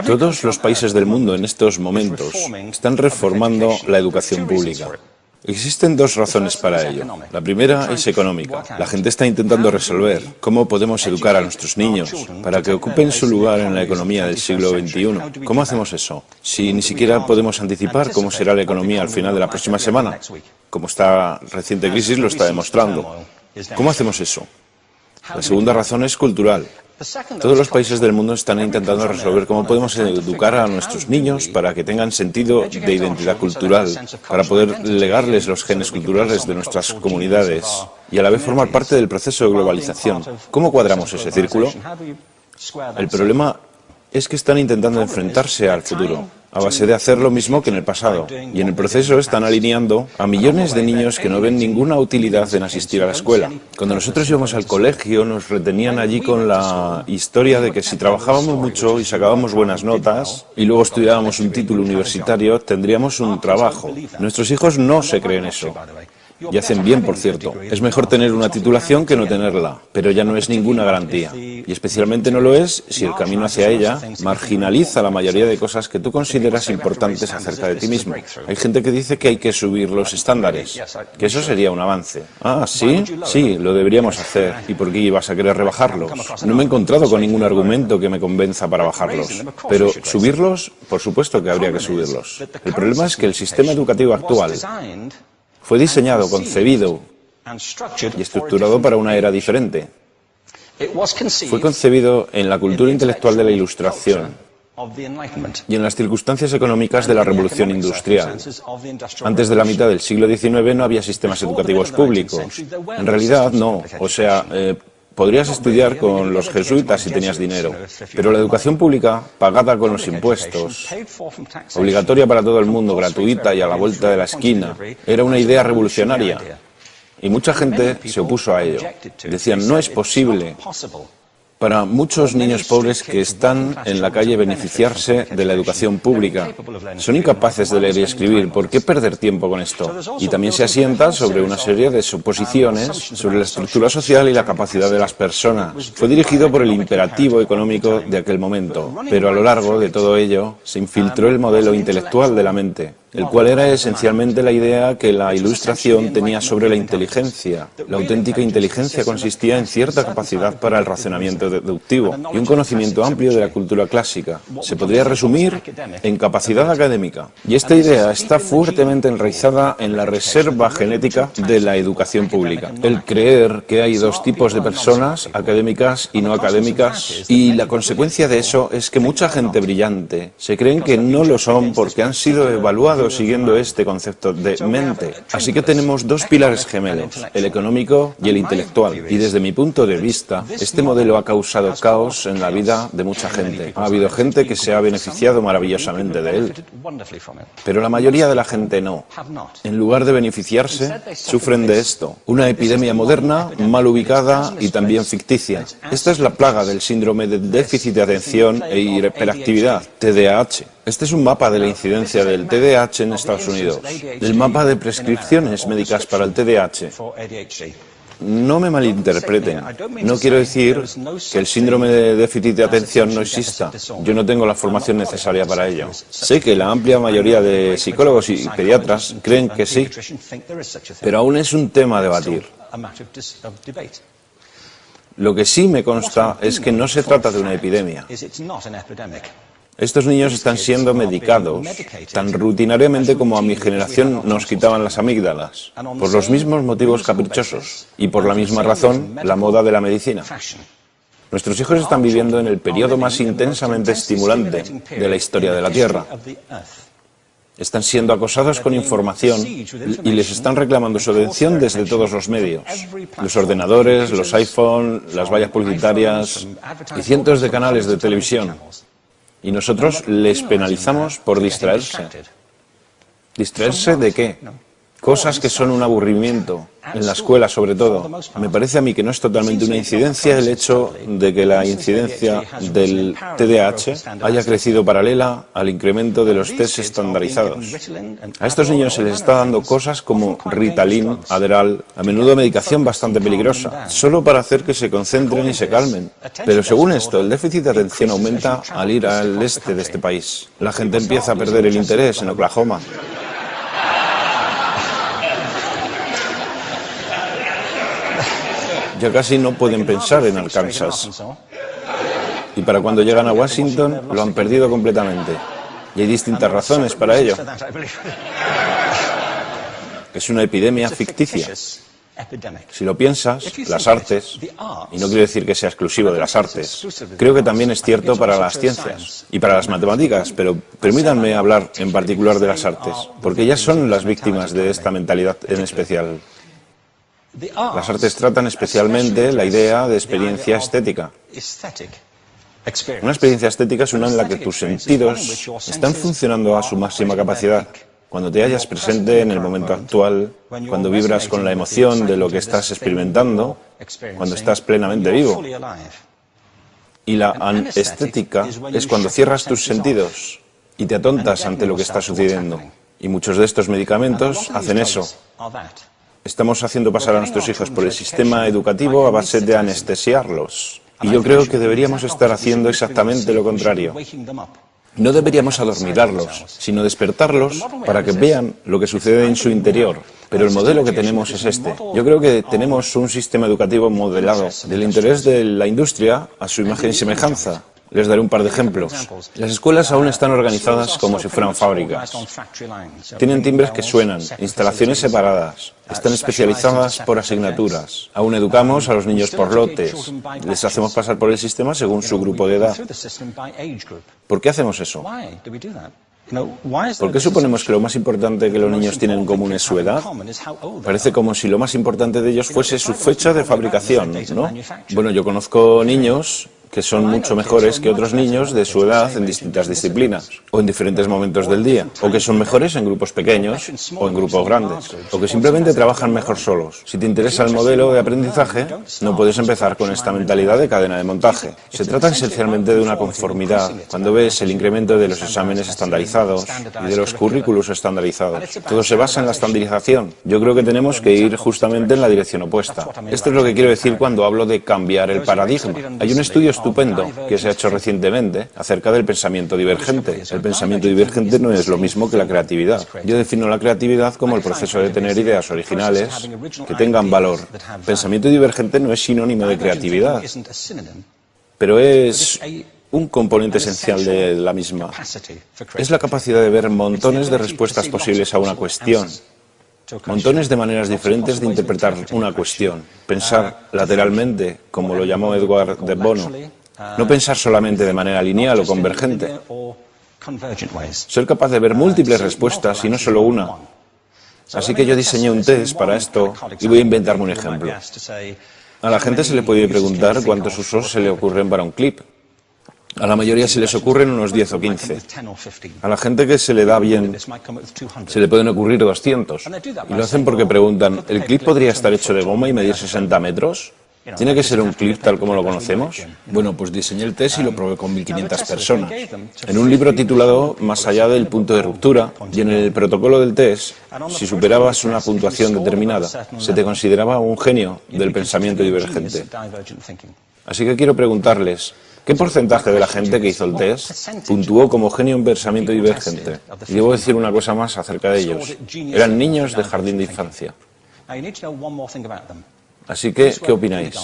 Todos los países del mundo en estos momentos están reformando la educación pública. Existen dos razones para ello. La primera es económica. La gente está intentando resolver cómo podemos educar a nuestros niños para que ocupen su lugar en la economía del siglo XXI. ¿Cómo hacemos eso? Si ni siquiera podemos anticipar cómo será la economía al final de la próxima semana, como esta reciente crisis lo está demostrando. ¿Cómo hacemos eso? La segunda razón es cultural. Todos los países del mundo están intentando resolver cómo podemos educar a nuestros niños para que tengan sentido de identidad cultural, para poder legarles los genes culturales de nuestras comunidades y a la vez formar parte del proceso de globalización. ¿Cómo cuadramos ese círculo? El problema es que están intentando enfrentarse al futuro, a base de hacer lo mismo que en el pasado. Y en el proceso están alineando a millones de niños que no ven ninguna utilidad en asistir a la escuela. Cuando nosotros íbamos al colegio nos retenían allí con la historia de que si trabajábamos mucho y sacábamos buenas notas y luego estudiábamos un título universitario, tendríamos un trabajo. Nuestros hijos no se creen eso. Y hacen bien, por cierto. Es mejor tener una titulación que no tenerla, pero ya no es ninguna garantía. Y especialmente no lo es si el camino hacia ella marginaliza la mayoría de cosas que tú consideras importantes acerca de ti mismo. Hay gente que dice que hay que subir los estándares, que eso sería un avance. Ah, ¿sí? Sí, lo deberíamos hacer. ¿Y por qué ibas a querer rebajarlos? No me he encontrado con ningún argumento que me convenza para bajarlos. Pero subirlos, por supuesto que habría que subirlos. El problema es que el sistema educativo actual fue diseñado, concebido y estructurado para una era diferente. Fue concebido en la cultura intelectual de la Ilustración y en las circunstancias económicas de la Revolución Industrial. Antes de la mitad del siglo XIX no había sistemas educativos públicos. En realidad no, o sea, podrías estudiar con los jesuitas si tenías dinero, pero la educación pública, pagada con los impuestos, obligatoria para todo el mundo, gratuita y a la vuelta de la esquina, era una idea revolucionaria. Y mucha gente se opuso a ello. Decían, no es posible para muchos niños pobres que están en la calle beneficiarse de la educación pública. Son incapaces de leer y escribir. ¿Por qué perder tiempo con esto? Y también se asienta sobre una serie de suposiciones sobre la estructura social y la capacidad de las personas. Fue dirigido por el imperativo económico de aquel momento, pero a lo largo de todo ello se infiltró el modelo intelectual de la mente, el cual era esencialmente la idea que la Ilustración tenía sobre la inteligencia. La auténtica inteligencia consistía en cierta capacidad para el razonamiento deductivo y un conocimiento amplio de la cultura clásica. Se podría resumir en capacidad académica. Y esta idea está fuertemente enraizada en la reserva genética de la educación pública. El creer que hay dos tipos de personas, académicas y no académicas, y la consecuencia de eso es que mucha gente brillante se creen que no lo son porque han sido evaluados siguiendo este concepto de mente. Así que tenemos dos pilares gemelos, el económico y el intelectual. Y desde mi punto de vista, este modelo ha causado caos en la vida de mucha gente. Ha habido gente que se ha beneficiado maravillosamente de él, pero la mayoría de la gente no. En lugar de beneficiarse, sufren de esto. Una epidemia moderna, mal ubicada y también ficticia. Esta es la plaga del síndrome de déficit de atención e hiperactividad, TDAH. Este es un mapa de la incidencia del TDAH en Estados Unidos, el mapa de prescripciones médicas para el TDAH. No me malinterpreten, no quiero decir que el síndrome de déficit de atención no exista. Yo no tengo la formación necesaria para ello. Sé que la amplia mayoría de psicólogos y pediatras creen que sí, pero aún es un tema a debatir. Lo que sí me consta es que no se trata de una epidemia. Estos niños están siendo medicados tan rutinariamente como a mi generación nos quitaban las amígdalas, por los mismos motivos caprichosos y por la misma razón, la moda de la medicina. Nuestros hijos están viviendo en el periodo más intensamente estimulante de la historia de la Tierra. Están siendo acosados con información y les están reclamando su atención desde todos los medios. Los ordenadores, los iPhone, las vallas publicitarias y cientos de canales de televisión. Y nosotros les penalizamos por distraerse. ¿Distraerse de qué? Cosas que son un aburrimiento, en la escuela sobre todo. Me parece a mí que no es totalmente una incidencia el hecho de que la incidencia del TDAH haya crecido paralela al incremento de los test estandarizados. A estos niños se les está dando cosas como Ritalin, Adderall, a menudo medicación bastante peligrosa, solo para hacer que se concentren y se calmen. Pero según esto, el déficit de atención aumenta al ir al este de este país. La gente empieza a perder el interés en Oklahoma. Ya casi no pueden pensar en Arkansas. Y para cuando llegan a Washington, lo han perdido completamente. Y hay distintas razones para ello. Es una epidemia ficticia. Si lo piensas, las artes, y no quiero decir que sea exclusivo de las artes, creo que también es cierto para las ciencias y para las matemáticas, pero permítanme hablar en particular de las artes, porque ellas son las víctimas de esta mentalidad en especial. Las artes tratan especialmente la idea de experiencia estética. Una experiencia estética es una en la que tus sentidos están funcionando a su máxima capacidad. Cuando te hallas presente en el momento actual, cuando vibras con la emoción de lo que estás experimentando, cuando estás plenamente vivo. Y la anestética es cuando cierras tus sentidos y te atontas ante lo que está sucediendo. Y muchos de estos medicamentos hacen eso. Estamos haciendo pasar a nuestros hijos por el sistema educativo a base de anestesiarlos. Y yo creo que deberíamos estar haciendo exactamente lo contrario. No deberíamos adormilarlos, sino despertarlos para que vean lo que sucede en su interior. Pero el modelo que tenemos es este. Yo creo que tenemos un sistema educativo modelado del interés de la industria a su imagen y semejanza. Les daré un par de ejemplos. Las escuelas aún están organizadas como si fueran fábricas. Tienen timbres que suenan, instalaciones separadas, están especializadas por asignaturas. Aún educamos a los niños por lotes. Les hacemos pasar por el sistema según su grupo de edad. ¿Por qué hacemos eso? ¿Por qué suponemos que lo más importante que los niños tienen en común es su edad? Parece como si lo más importante de ellos fuese su fecha de fabricación, ¿no? Bueno, yo conozco niños que son mucho mejores que otros niños de su edad en distintas disciplinas, o en diferentes momentos del día, o que son mejores en grupos pequeños, o en grupos grandes, o que simplemente trabajan mejor solos. Si te interesa el modelo de aprendizaje, no puedes empezar con esta mentalidad de cadena de montaje. Se trata esencialmente de una conformidad. Cuando ves el incremento de los exámenes estandarizados y de los currículos estandarizados, todo se basa en la estandarización. Yo creo que tenemos que ir justamente en la dirección opuesta. Esto es lo que quiero decir cuando hablo de cambiar el paradigma. Hay un estudio estupendo que se ha hecho recientemente acerca del pensamiento divergente. El pensamiento divergente no es lo mismo que la creatividad. Yo defino la creatividad como el proceso de tener ideas originales que tengan valor. Pensamiento divergente no es sinónimo de creatividad, pero es un componente esencial de la misma. Es la capacidad de ver montones de respuestas posibles a una cuestión. Montones de maneras diferentes de interpretar una cuestión. Pensar lateralmente, como lo llamó Edward de Bono. No pensar solamente de manera lineal o convergente. Ser capaz de ver múltiples respuestas y no solo una. Así que yo diseñé un test para esto y voy a inventarme un ejemplo. A la gente se le puede preguntar cuántos usos se le ocurren para un clip. A la mayoría se les ocurren unos 10 o 15. A la gente que se le da bien se le pueden ocurrir 200. Y lo hacen porque preguntan, ¿el clip podría estar hecho de goma y medir 60 metros? ¿Tiene que ser un clip tal como lo conocemos? Bueno, pues diseñé el test y lo probé con 1.500 personas. En un libro titulado Más allá del punto de ruptura, y en el protocolo del test, si superabas una puntuación determinada, se te consideraba un genio del pensamiento divergente. Así que quiero preguntarles, ¿qué porcentaje de la gente que hizo el test puntuó como genio en pensamiento divergente? Y debo decir una cosa más acerca de ellos. Eran niños de jardín de infancia. Así que, ¿qué opináis?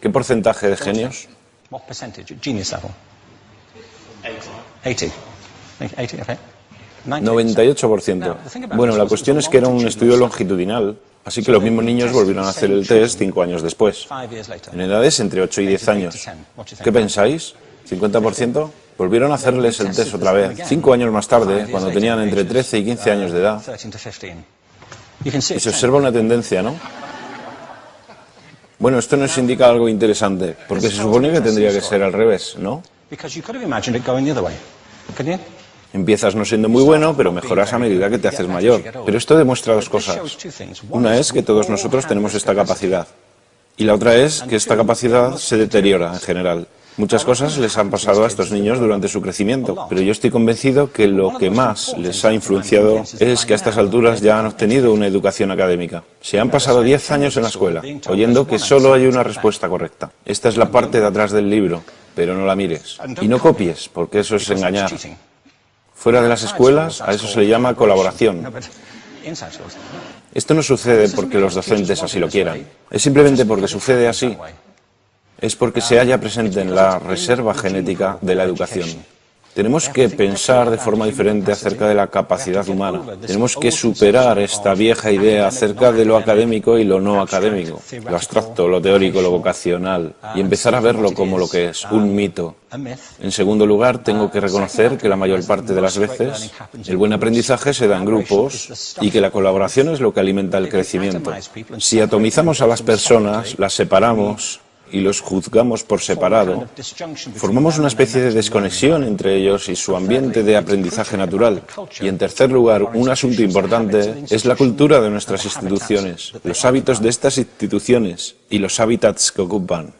¿Qué porcentaje de genios? 98%. Bueno, la cuestión es que era un estudio longitudinal, así que los mismos niños volvieron a hacer el test 5 años después, en edades entre 8 y 10 años. ¿Qué pensáis? ¿50%? Volvieron a hacerles el test otra vez, 5 años más tarde, cuando tenían entre 13 y 15 años de edad. Y se observa una tendencia, ¿no? Bueno, esto nos indica algo interesante, porque se supone que tendría que ser al revés, ¿no? Empiezas no siendo muy bueno, pero mejoras a medida que te haces mayor. Pero esto demuestra dos cosas. Una es que todos nosotros tenemos esta capacidad. Y la otra es que esta capacidad se deteriora en general. Muchas cosas les han pasado a estos niños durante su crecimiento, pero yo estoy convencido que lo que más les ha influenciado es que a estas alturas ya han obtenido una educación académica. Se han pasado 10 años en la escuela, oyendo que solo hay una respuesta correcta. Esta es la parte de atrás del libro, pero no la mires. Y no copies, porque eso es engañar. Fuera de las escuelas, a eso se le llama colaboración. Esto no sucede porque los docentes así lo quieran. Es simplemente porque sucede así. Es porque se halla presente en la reserva genética de la educación. Tenemos que pensar de forma diferente acerca de la capacidad humana. Tenemos que superar esta vieja idea acerca de lo académico y lo no académico, lo abstracto, lo teórico, lo vocacional, y empezar a verlo como lo que es, un mito. En segundo lugar, tengo que reconocer que la mayor parte de las veces el buen aprendizaje se da en grupos y que la colaboración es lo que alimenta el crecimiento. Si atomizamos a las personas, las separamos y los juzgamos por separado, formamos una especie de desconexión entre ellos y su ambiente de aprendizaje natural. Y en tercer lugar, un asunto importante es la cultura de nuestras instituciones, los hábitos de estas instituciones y los hábitats que ocupan.